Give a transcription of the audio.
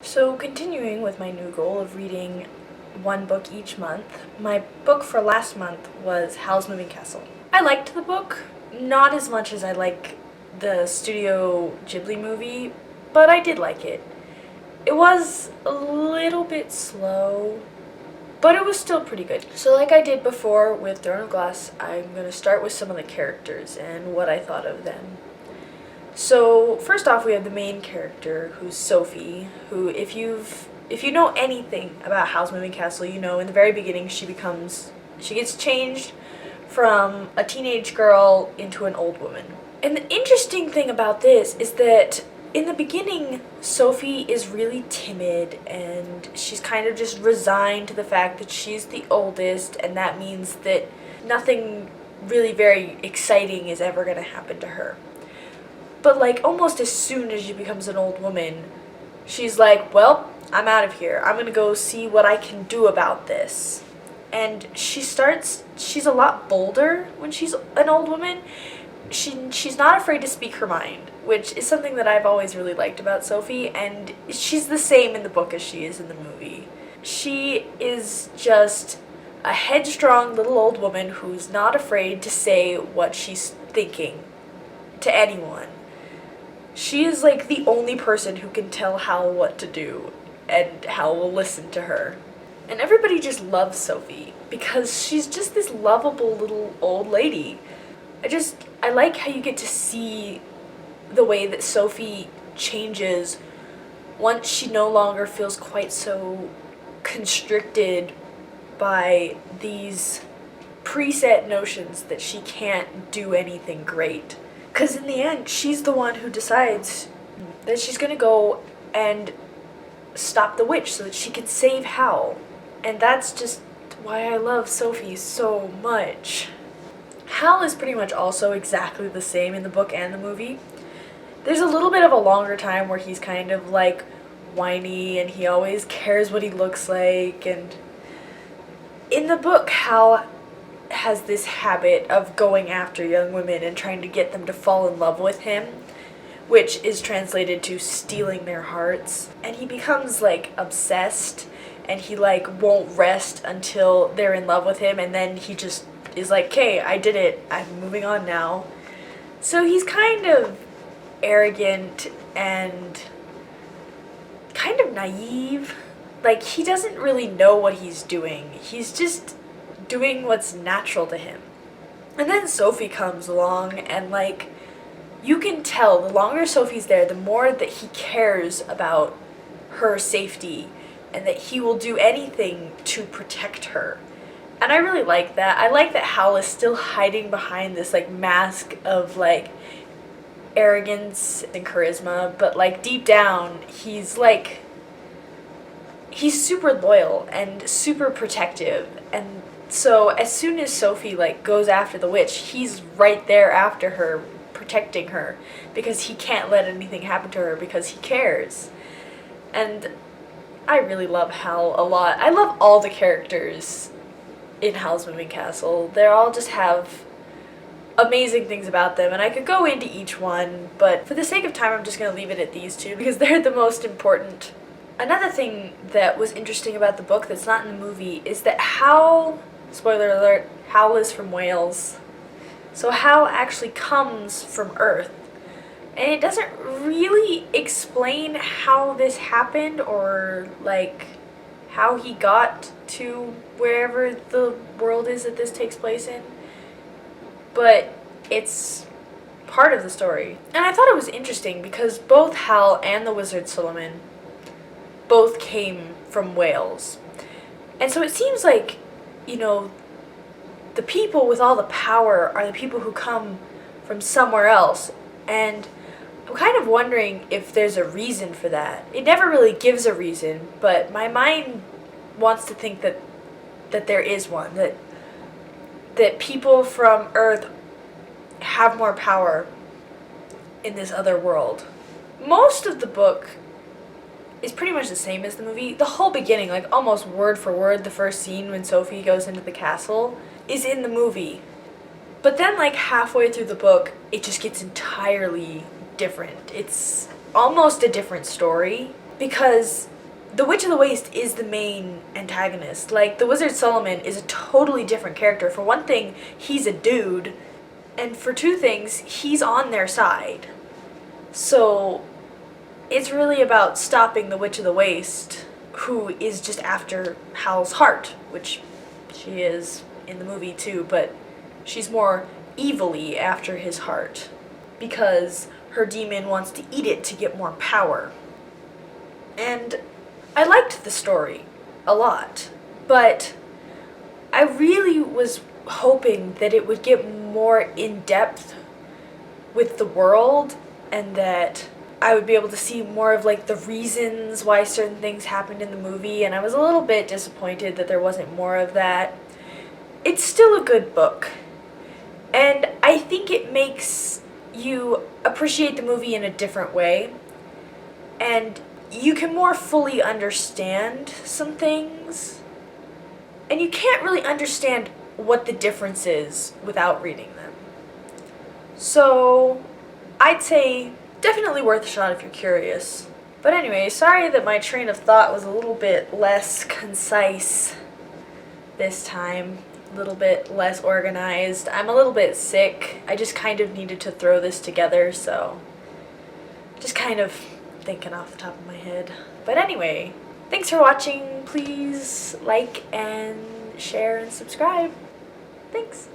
So, continuing with my new goal of reading one book each month, my book for last month was Howl's Moving Castle. I liked the book, not as much as I like the Studio Ghibli movie, but I did like it. It was a little bit slow, but it was still pretty good. So, like I did before with Throne of Glass, I'm going to start with some of the characters and what I thought of them. So, first off, we have the main character, who's Sophie, who, if you know anything about Howl's Moving Castle, you know in the very beginning she gets changed from a teenage girl into an old woman. And the interesting thing about this is that in the beginning, Sophie is really timid and she's kind of just resigned to the fact that she's the oldest, and that means that nothing really very exciting is ever going to happen to her. But, like, almost as soon as she becomes an old woman, she's like, well, I'm out of here. I'm going to go see what I can do about this. And she's a lot bolder when she's an old woman. She's not afraid to speak her mind, which is something that I've always really liked about Sophie, and she's the same in the book as she is in the movie. She is just a headstrong little old woman who's not afraid to say what she's thinking to anyone. She is like the only person who can tell Howl what to do, and Howl will listen to her. And everybody just loves Sophie because she's just this lovable little old lady. I like how you get to see the way that Sophie changes once she no longer feels quite so constricted by these preset notions that she can't do anything great. Because in the end, she's the one who decides that she's going to go and stop the witch so that she can save Howl. And that's just why I love Sophie so much. Howl is pretty much also exactly the same in the book and the movie. There's a little bit of a longer time where he's kind of like whiny and he always cares what he looks like. And in the book, Howl has this habit of going after young women and trying to get them to fall in love with him, which is translated to stealing their hearts. And he becomes like obsessed, and he like won't rest until they're in love with him, and then he just is like, okay, I did it, I'm moving on now. So he's kind of arrogant and kind of naive. Like, he doesn't really know what he's doing. He's just doing what's natural to him. And then Sophie comes along, and like, you can tell the longer Sophie's there, the more that he cares about her safety and that he will do anything to protect her. And I really like that. I like that Howl is still hiding behind this like mask of like arrogance and charisma, but like deep down he's super loyal and super protective. And so as soon as Sophie like goes after the witch, he's right there after her, protecting her, because he can't let anything happen to her because he cares. And I really love Howl a lot. I love all the characters in Howl's Moving Castle. They all just have amazing things about them, and I could go into each one, but for the sake of time I'm just going to leave it at these two because they're the most important. Another thing that was interesting about the book that's not in the movie is that Howl, spoiler alert, Howl is from Wales. So Howl actually comes from Earth. And it doesn't really explain how this happened or like how he got to wherever the world is that this takes place in. But it's part of the story. And I thought it was interesting because both Howl and the Wizard Solomon both came from Wales. And so it seems like, you know, the people with all the power are the people who come from somewhere else. And I'm kind of wondering if there's a reason for that. It never really gives a reason, but my mind wants to think that there is one, that people from Earth have more power in this other world. Most of the book is pretty much the same as the movie. The whole beginning, like almost word for word, the first scene when Sophie goes into the castle is in the movie. But then like halfway through the book, it just gets entirely different. It's almost a different story. because the Witch of the Waste is the main antagonist. Like, the Wizard Solomon is a totally different character. For one thing, he's a dude, and for two things, he's on their side. So, it's really about stopping the Witch of the Waste, who is just after Howl's heart, which she is in the movie too, but she's more evilly after his heart, because her demon wants to eat it to get more power. And I liked the story a lot, but I really was hoping that it would get more in depth with the world, and that I would be able to see more of like the reasons why certain things happened in the movie, and I was a little bit disappointed that there wasn't more of that. It's still a good book, and I think it makes you appreciate the movie in a different way, and you can more fully understand some things, and you can't really understand what the difference is without reading them. So I'd say definitely worth a shot if you're curious. But anyway, sorry that my train of thought was a little bit less concise this time, a little bit less organized. I'm a little bit sick. I just kind of needed to throw this together, so just kind of thinking off the top of my head. But anyway, thanks for watching. Please like and share and subscribe. Thanks.